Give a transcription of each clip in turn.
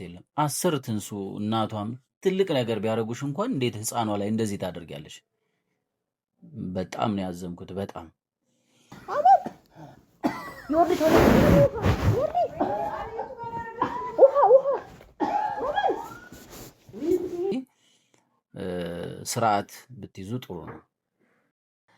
የለም 10 ትንሱ እናቷም ትልቅ ነገር ቢያደርጉሽ እንኳን እንዴት ህፃኗ ላይ እንደዚህ ታደርጊያለሽ? በጣም ነው ያዘንኩት። በጣም ስርዓት ብትይዙ ጥሩ ነው።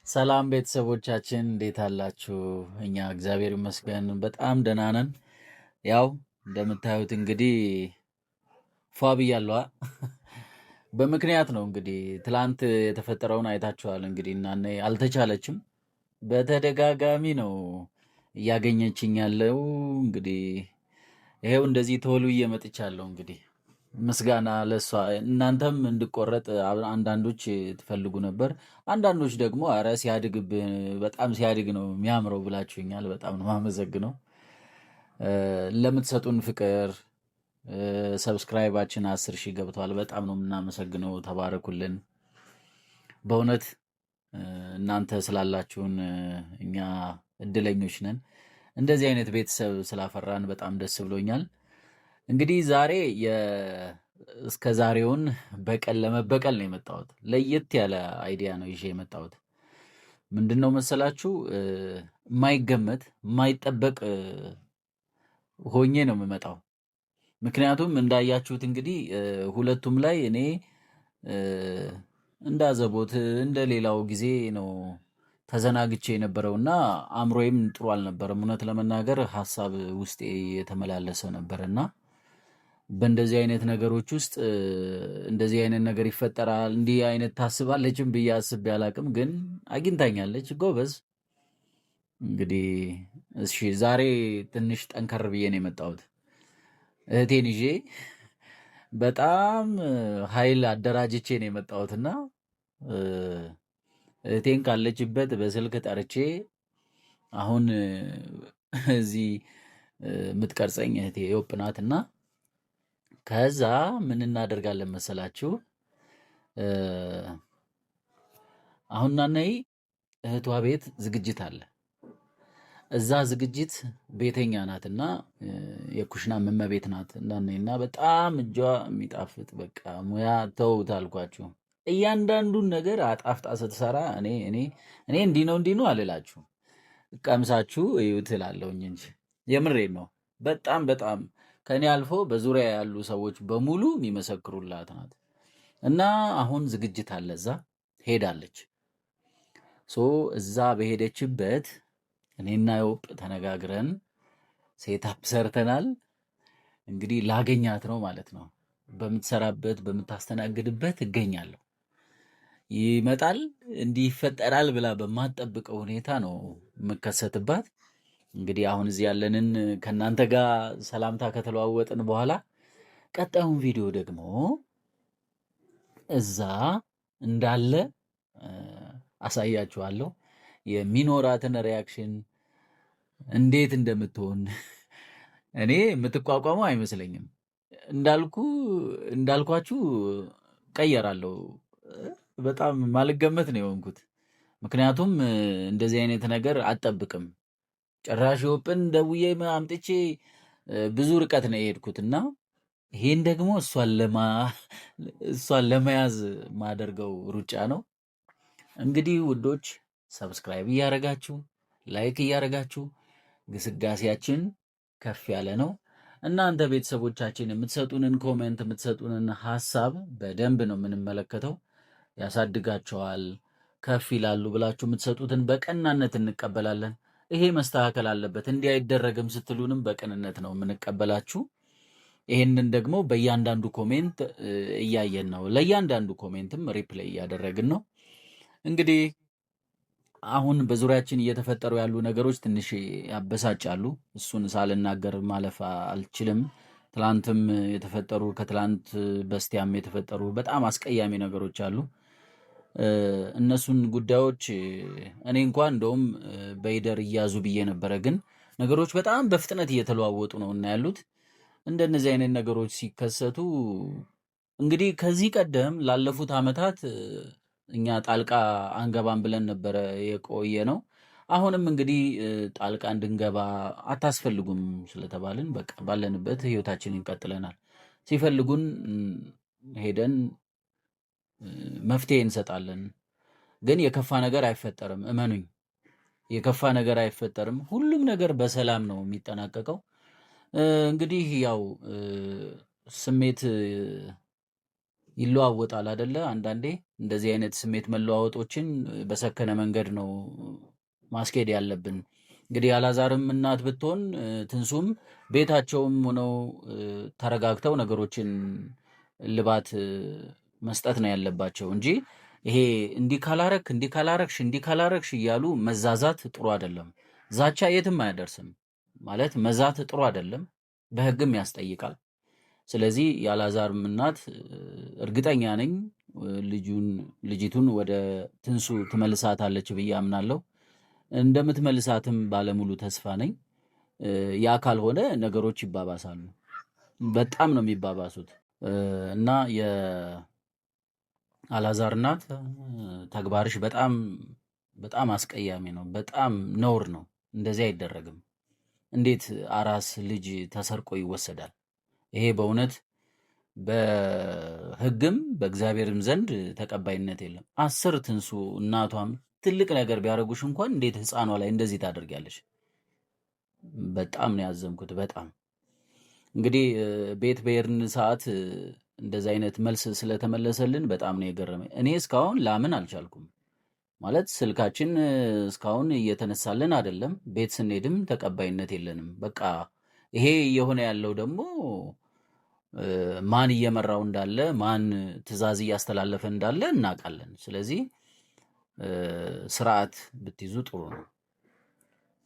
ሰላም ቤተሰቦቻችን እንዴት አላችሁ? እኛ እግዚአብሔር ይመስገን በጣም ደህና ነን። ያው እንደምታዩት እንግዲህ ፏ ብያለሁ። በምክንያት ነው እንግዲህ ትላንት የተፈጠረውን አይታችኋል። እንግዲህ እናኔ አልተቻለችም። በተደጋጋሚ ነው እያገኘችኝ ያለው። እንግዲህ ይሄው እንደዚህ ተወልብዬ መጥቻለሁ። እንግዲህ ምስጋና ለሷ። እናንተም እንድቆረጥ አንዳንዶች ትፈልጉ ነበር፣ አንዳንዶች ደግሞ አረ ሲያድግብህ በጣም ሲያድግ ነው የሚያምረው ብላችሁኛል። በጣም ነው የማመሰግነው ለምትሰጡን ፍቅር። ሰብስክራይባችን 10 ሺህ ገብቷል። በጣም ነው የምናመሰግነው። ተባረኩልን። በእውነት እናንተ ስላላችሁን እኛ እድለኞች ነን። እንደዚህ አይነት ቤተሰብ ስላፈራን በጣም ደስ ብሎኛል። እንግዲህ ዛሬ እስከ ዛሬውን በቀል ለመበቀል ነው የመጣሁት። ለየት ያለ አይዲያ ነው ይዤ የመጣሁት። ምንድን ነው መሰላችሁ? የማይገመት የማይጠበቅ ሆኜ ነው የምመጣው። ምክንያቱም እንዳያችሁት እንግዲህ ሁለቱም ላይ እኔ እንዳዘቦት እንደ ሌላው ጊዜ ነው ተዘናግቼ የነበረውና አእምሮዬም ጥሩ አልነበረም። እውነት ለመናገር ሀሳብ ውስጤ የተመላለሰ ነበርና በእንደዚህ አይነት ነገሮች ውስጥ እንደዚህ አይነት ነገር ይፈጠራል እንዲህ አይነት ታስባለችም ብዬ አስቤ አላቅም። ግን አግኝታኛለች። ጎበዝ። እንግዲህ እሺ ዛሬ ትንሽ ጠንከር ብዬ ነው የመጣሁት። እህቴን ይዤ በጣም ኃይል አደራጅቼ ነው የመጣሁትና እህቴን ካለችበት በስልክ ጠርቼ አሁን እዚህ የምትቀርጸኝ እህቴ ዮጵ ናትና ከዛ ምን እናደርጋለን መሰላችሁ? አሁን ናነይ እህቷ ቤት ዝግጅት አለ። እዛ ዝግጅት ቤተኛ ናትና የኩሽና እመቤት ናት እናነይና በጣም እጇ የሚጣፍጥ በቃ ሙያ ተውት አልኳችሁ። እያንዳንዱን ነገር አጣፍጣ ስትሰራ እኔ እንዲህ ነው አልላችሁ፣ ቀምሳችሁ እዩት እላለሁኝ እንጂ የምሬን ነው። በጣም በጣም ከኔ አልፎ በዙሪያ ያሉ ሰዎች በሙሉ የሚመሰክሩላት ናት። እና አሁን ዝግጅት አለ፣ እዛ ሄዳለች። እዛ በሄደችበት እኔና ዮጵ ተነጋግረን ሴታፕ ሰርተናል። እንግዲህ ላገኛት ነው ማለት ነው። በምትሰራበት በምታስተናግድበት እገኛለሁ። ይመጣል እንዲህ ይፈጠራል ብላ በማትጠብቀው ሁኔታ ነው የምከሰትባት። እንግዲህ አሁን እዚህ ያለንን ከእናንተ ጋር ሰላምታ ከተለዋወጥን በኋላ ቀጣዩን ቪዲዮ ደግሞ እዛ እንዳለ አሳያችኋለሁ። የሚኖራትን ሪያክሽን እንዴት እንደምትሆን እኔ የምትቋቋመው አይመስለኝም። እንዳልኳችሁ ቀየራለሁ። በጣም ማልገመት ነው የሆንኩት። ምክንያቱም እንደዚህ አይነት ነገር አትጠብቅም። ጭራሽ ዮጵን ደውዬ አምጥቼ ብዙ ርቀት ነው የሄድኩትና ይሄን ደግሞ እሷን ለመያዝ ማደርገው ሩጫ ነው። እንግዲህ ውዶች ሰብስክራይብ እያደረጋችሁ ላይክ እያደረጋችሁ ግስጋሴያችን ከፍ ያለ ነው። እናንተ ቤተሰቦቻችን የምትሰጡንን ኮሜንት የምትሰጡንን ሀሳብ በደንብ ነው የምንመለከተው። ያሳድጋቸዋል፣ ከፍ ይላሉ ብላችሁ የምትሰጡትን በቀናነት እንቀበላለን። ይሄ መስተካከል አለበት እንዲህ አይደረግም ስትሉንም በቅንነት ነው የምንቀበላችሁ። ይሄንን ደግሞ በእያንዳንዱ ኮሜንት እያየን ነው። ለእያንዳንዱ ኮሜንትም ሪፕላይ እያደረግን ነው። እንግዲህ አሁን በዙሪያችን እየተፈጠሩ ያሉ ነገሮች ትንሽ ያበሳጫሉ። እሱን ሳልናገር ማለፍ አልችልም። ትላንትም የተፈጠሩ ከትላንት በስቲያም የተፈጠሩ በጣም አስቀያሚ ነገሮች አሉ። እነሱን ጉዳዮች እኔ እንኳን እንደውም በይደር እያዙ ብዬ ነበረ። ግን ነገሮች በጣም በፍጥነት እየተለዋወጡ ነው እና ያሉት እንደነዚህ አይነት ነገሮች ሲከሰቱ እንግዲህ ከዚህ ቀደም ላለፉት ዓመታት እኛ ጣልቃ አንገባም ብለን ነበረ የቆየ ነው። አሁንም እንግዲህ ጣልቃ እንድንገባ አታስፈልጉም ስለተባልን በቃ ባለንበት ህይወታችንን እንቀጥለናል። ሲፈልጉን ሄደን መፍትሄ እንሰጣለን። ግን የከፋ ነገር አይፈጠርም። እመኑኝ፣ የከፋ ነገር አይፈጠርም። ሁሉም ነገር በሰላም ነው የሚጠናቀቀው። እንግዲህ ያው ስሜት ይለዋወጣል አይደለ? አንዳንዴ እንደዚህ አይነት ስሜት መለዋወጦችን በሰከነ መንገድ ነው ማስኬድ ያለብን። እንግዲህ አላዛርም እናት ብትሆን ትንሱም ቤታቸውም ሆነው ተረጋግተው ነገሮችን እልባት መስጠት ነው ያለባቸው እንጂ ይሄ እንዲህ ካላረግሽ እያሉ መዛዛት ጥሩ አይደለም። ዛቻ የትም አያደርስም። ማለት መዛት ጥሩ አይደለም፣ በሕግም ያስጠይቃል። ስለዚህ የአላዛርም እናት እርግጠኛ ነኝ ልጅቱን ወደ ትንሱ ትመልሳታለች ብዬ አምናለሁ። እንደምትመልሳትም ባለሙሉ ተስፋ ነኝ። ያ ካልሆነ ነገሮች ይባባሳሉ፣ በጣም ነው የሚባባሱት። እና የአላዛር እናት ተግባርሽ በጣም በጣም አስቀያሚ ነው፣ በጣም ነውር ነው። እንደዚህ አይደረግም። እንዴት አራስ ልጅ ተሰርቆ ይወሰዳል? ይሄ በእውነት በሕግም በእግዚአብሔርም ዘንድ ተቀባይነት የለም። 10 ትንሱ እናቷም ትልቅ ነገር ቢያደርጉሽ እንኳን እንዴት ሕፃኗ ላይ እንደዚህ ታደርጊያለሽ? በጣም ነው ያዘንኩት። በጣም እንግዲህ ቤት በሄድን ሰዓት እንደዚህ አይነት መልስ ስለተመለሰልን በጣም ነው የገረመኝ። እኔ እስካሁን ላምን አልቻልኩም። ማለት ስልካችን እስካሁን እየተነሳልን አይደለም። ቤት ስንሄድም ተቀባይነት የለንም። በቃ ይሄ እየሆነ ያለው ደግሞ ማን እየመራው እንዳለ ማን ትዕዛዝ እያስተላለፈ እንዳለ እናውቃለን። ስለዚህ ስርዓት ብትይዙ ጥሩ ነው።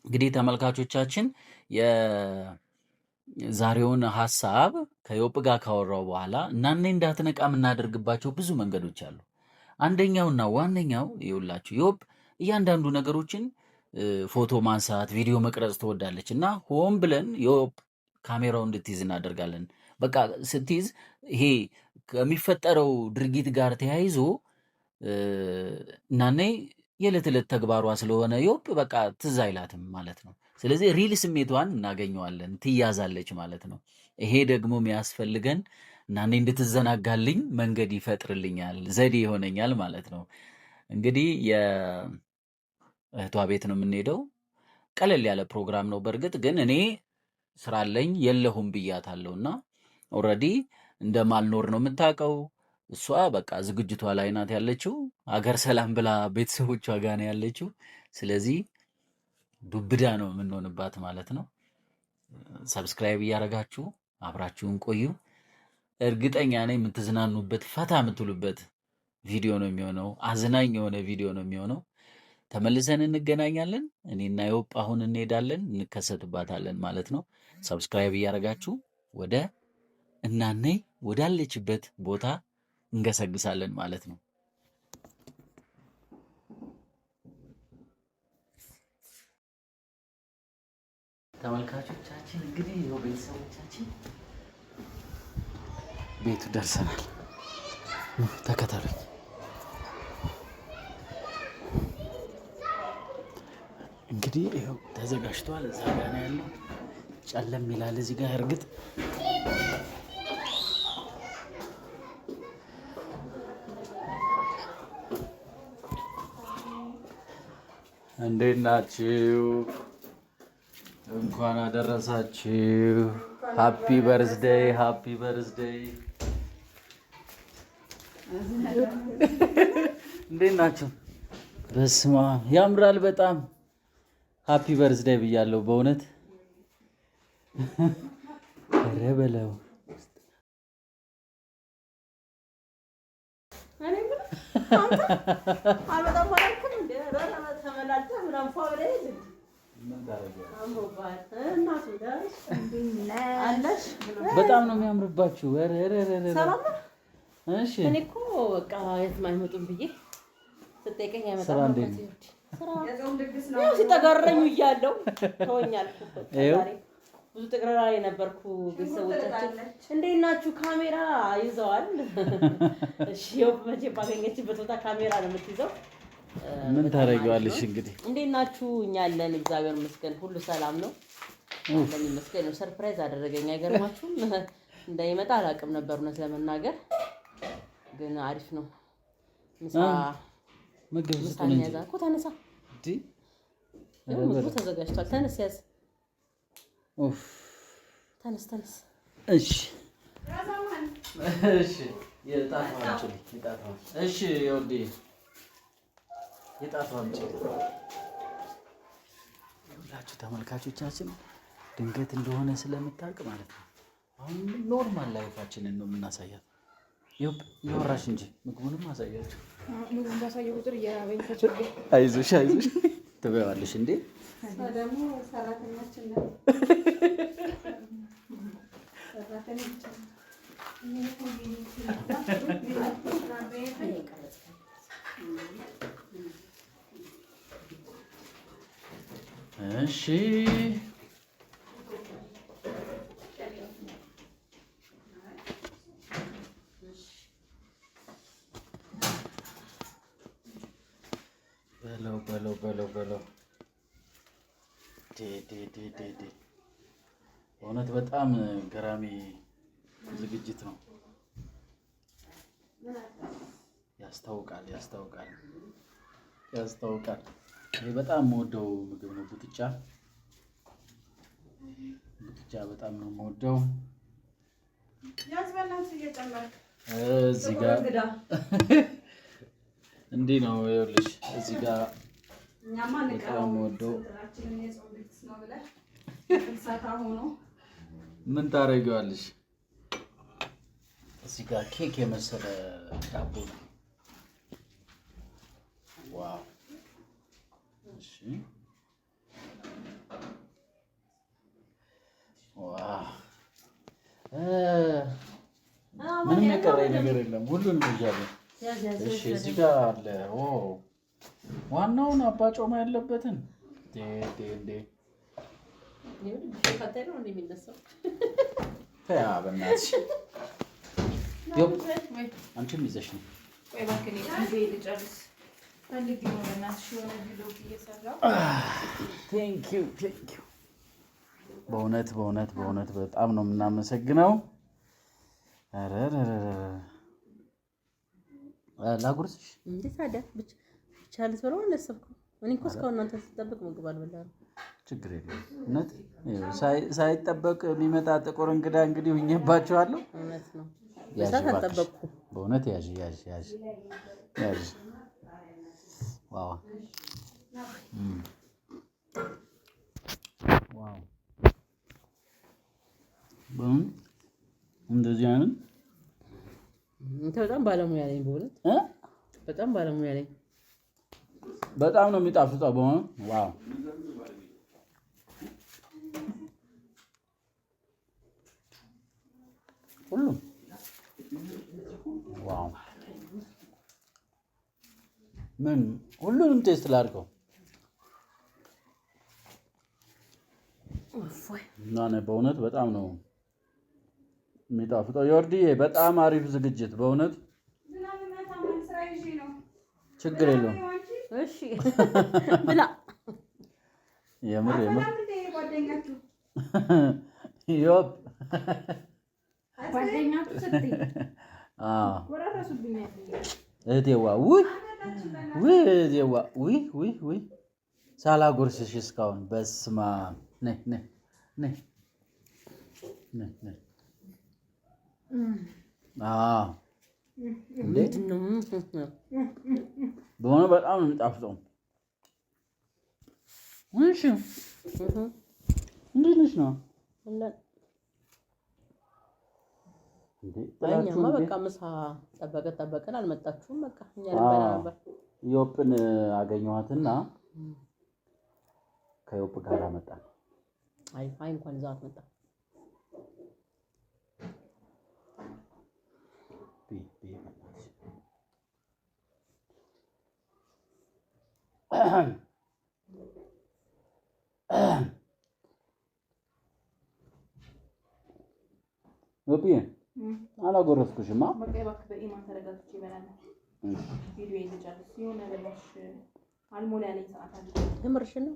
እንግዲህ ተመልካቾቻችን የዛሬውን ሀሳብ ከዮብ ጋር ካወራው በኋላ እናኔ እንዳትነቃ የምናደርግባቸው ብዙ መንገዶች አሉ። አንደኛውና ዋነኛው ይውላችሁ ዮብ እያንዳንዱ ነገሮችን ፎቶ ማንሳት፣ ቪዲዮ መቅረጽ ትወዳለች እና ሆን ብለን ዮብ ካሜራው እንድትይዝ እናደርጋለን። በቃ ስትይዝ ይሄ ከሚፈጠረው ድርጊት ጋር ተያይዞ እናኔ የዕለት ዕለት ተግባሯ ስለሆነ ዮብ በቃ ትዝ አይላትም ማለት ነው። ስለዚህ ሪል ስሜቷን እናገኘዋለን፣ ትያዛለች ማለት ነው። ይሄ ደግሞ የሚያስፈልገን እናኔ እንድትዘናጋልኝ መንገድ ይፈጥርልኛል፣ ዘዴ ይሆነኛል ማለት ነው። እንግዲህ የእህቷ ቤት ነው የምንሄደው። ቀለል ያለ ፕሮግራም ነው። በእርግጥ ግን እኔ ስራ አለኝ የለሁም ብያታለሁ እና ኦልሬዲ እንደማልኖር ነው የምታውቀው። እሷ በቃ ዝግጅቷ ላይ ናት ያለችው። አገር ሰላም ብላ ቤተሰቦቿ ጋር ነው ያለችው። ስለዚህ ዱብዳ ነው የምንሆንባት ማለት ነው። ሰብስክራይብ እያደረጋችሁ አብራችሁን ቆዩ። እርግጠኛ ነኝ የምትዝናኑበት ፈታ የምትሉበት ቪዲዮ ነው የሚሆነው። አዝናኝ የሆነ ቪዲዮ ነው የሚሆነው። ተመልሰን እንገናኛለን። እኔና ዮብ አሁን እንሄዳለን፣ እንከሰትባታለን ማለት ነው። ሰብስክራይብ እያደረጋችሁ ወደ እናኔ ወዳለችበት ቦታ እንገሰግሳለን ማለት ነው። ተመልካቾቻችን እንግዲህ ይኸው ቤተሰቦቻችን ቤቱ ደርሰናል። ተከተሉኝ። እንግዲህ ይኸው ተዘጋጅቷል። እዛ ጋ ነው ያለው። ጨለም ይላል እዚህ ጋር እርግጥ እንዴት ናችሁ? እንኳን አደረሳችሁ። ሃፒ በርዝዴይ፣ ሃፒ በርዝዴይ። እንዴት ናችሁ? በስማ ያምራል በጣም። ሃፒ በርዝዴይ ብያለሁ በእውነት ኧረ በለው። በጣም ነው የሚያምርባችሁ። እሺ እኔ እኮ በቃ የትም አይመጡም ብዬ ስጠይቀኝ አይመጣም። ሲጠጋረኙ እያለው ተወኛል። ብዙ ጥቅረራ የነበርኩ ቤተሰቦቻችን እንዴት ናችሁ? ካሜራ ይዘዋል። እሺ ዮብ መቼ ባገኘችበት ቦታ ካሜራ ነው የምትይዘው። ምን ታደርጊዋለሽ እንግዲህ። እንዴት ናችሁ? እኛ አለን እግዚአብሔር ይመስገን፣ ሁሉ ሰላም ነው። ለምን ይመስገን። ሰርፕራይዝ አደረገኝ አይገርማችሁም? እንዳይመጣ አላውቅም ነበር እውነት ለመናገር ግን አሪፍ ነው። ምሳ ምግብ ስጡን እንጂ እኮ ተነሳ እንዴ ምግቡ ተዘጋጅቷል። ተነስ ያዝ ተነስ እሺ እሺ የጣፋጭ እሺ ይወዲ የጣፋጭ ሁላችሁ ተመልካቾቻችን ድንገት እንደሆነ ስለምታውቅ ማለት ነው አሁን ኖርማል ላይፋችንን ነው የምናሳያት። ይወራሽ እንጂ ምግቡንም አሳያችሁ። ምግቡን ባሳየው ቁጥር እያራበኝ ተቸገረ። አይዞሽ ትበያለሽ እንዴ ደግሞ ሰራተኛችን ነው እሺ በለው በእውነት በጣም ገራሚ ዝግጅት ነው። ያስታውቃል። ይሄ በጣም የምወደው ምግብ ነው። ቡጥጫ በጣም ነው የምወደው። እዚህ ጋር እንዲህ ነው ይኸውልሽ፣ እዚህ ጋር በጣም የምወደው ምን ታደርጊዋለሽ? እዚህ ጋር ኬክ የመሰለ ዳቦ ነው። ዋው! እሺ፣ ዋው! ምንም የቀረኝ ነገር የለም። ሁሉንም ይዣለሁ። እሺ፣ እዚህ ጋር አለ። ኦ ዋናውን አባጮማ ያለበትን በእናትሽ አንቺም ይዘሽ ነው። በእውነት በጣም ነው የምናመሰግነው። ላጉርስሽ እንዴ ታዲያ ብቻ ልትበላው አላሰብኩም። እኔ እኮ እስካሁን እናንተ ስትጠብቅ ምግብ አልበላም። ችግር የለም። እውነት ሳይጠበቅ የሚመጣ ጥቁር እንግዳ እንግዲህ ሁኜባቸዋለሁ። እውነት ነው። በሳት አልጠበቅኩም። በእውነት ያዥ። ዋው እንደዚህ አይነት በጣም ባለሙያ ነኝ። በእውነት በጣም ባለሙያ ነኝ። በጣም ነው የሚጣፍጠው። በእውነት ዋው ሁሉም ዋው ምን ሁሉንም ቴስት ላድርገው እና በእውነት በጣም ነው የሚጣፍጠው። ዮርዲዬ በጣም አሪፍ ዝግጅት በእውነት ችግር የለውም። እሺ ብላ የምር ዮብ እህቴዋ ውይ ሳላጎርስሽ እስካሁን በስመ አብ ነይ በሆነ በጣም ነው የሚጣፍጠው። እሺ እንዴት ነሽ ነው? እኛማ በቃ ምሳ ጠበቀን አልመጣችሁም። በቃ እኛ ልንበላ ነበር። ዮጵን አገኘኋትና ከዮጵ ጋር መጣን። አይ እንኳን እዛው አትመጣም። ዮጵ አላጎረስኩሽማ። በቃ እባክህ በኢማን ተረጋግቼ እበላለሁ። ቪዲዮ ልጨርስ። የሆነ በላሽ አልሞላ ያለኝ ሰዓት አለ። የምርሽን ነው?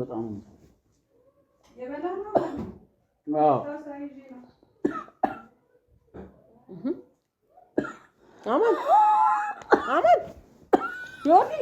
በጣም የበላህ ነው። አዎ አማን አማን ዮኒ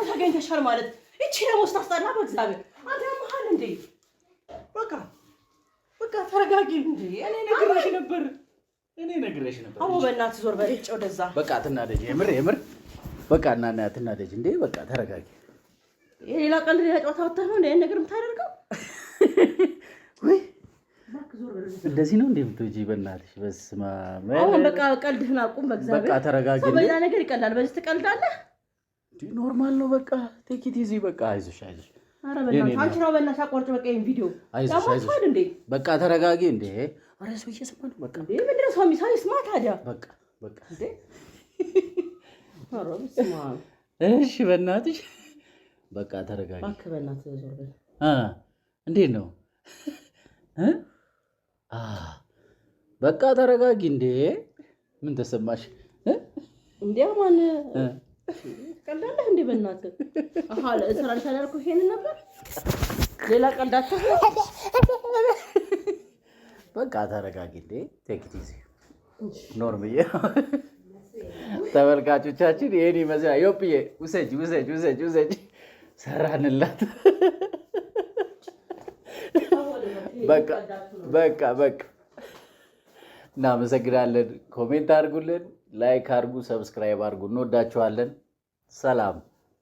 ተገኝተሻል ማለት እቺ ደግሞ ስታስጠላ በእግዚአብሔር አንተ ያመሃል እንዴ? በቃ ተረጋጊ እንዴ። እኔ ነግሬሽ ነበር። አዎ በእናትህ ዞር በል ወደዛ። በቃ አትናደጂ፣ የምር በቃ እናና አትናደጂ እንዴ። በቃ ተረጋጊ። የሌላ ቀልድ ሌላ ጨዋታ ወጣህ ነው እንዴ ነገር የምታደርገው? ወይ እንደዚህ ነው እንዴ የምትወጂ? በእናትሽ በስመ አብ። አሁን በቃ ቀልድህን አቁም በእግዚአብሔር። በቃ ተረጋጊ እንዴ። በዛ ነገር ይቀላል፣ በዚህ ትቀልዳለህ። ኖርማል ነው በቃ ቴክ ኢት ኢዚ። በቃ አይዞሽ። ኧረ በእናትህ አንቺ ነው በእናትሽ አቋርጭ። በቃ ይሄን ቪዲዮ አይዞሽ እንዴ። በቃ ተረጋጊ እንዴ። ኧረ ሰው እየሰማ ነው። በቃ እንዴ ምንድን ነው ሰው የሚሰማ? ይስማ ታዲያ። በቃ እንዴ ኧረ በስመ አብ። እሺ በእናትሽ በቃ ተረጋጊ። እባክህ በእናትህ ዞር በል። እንዴት ነው? በቃ ተረጋጊ እንዴ። ምን ተሰማሽ እንዴ? ማን ቀልዳለህ እንዴ? በእናትህ ስራልሻ ያልኩህ ይሄንን ነበር። ሌላ ቀልዳችሁ በቃ ተረጋጊ እንዴ። ቴክ ኢት ኢዚ ኖርምዬ። ተመልካቾቻችን ይሄን ይመስላል። ዮፕዬ ውሰጅ ሰራንላት። በቃ እናመሰግናለን። ኮሜንት አድርጉልን፣ ላይክ አድርጉ፣ ሰብስክራይብ አድርጉ። እንወዳችኋለን። ሰላም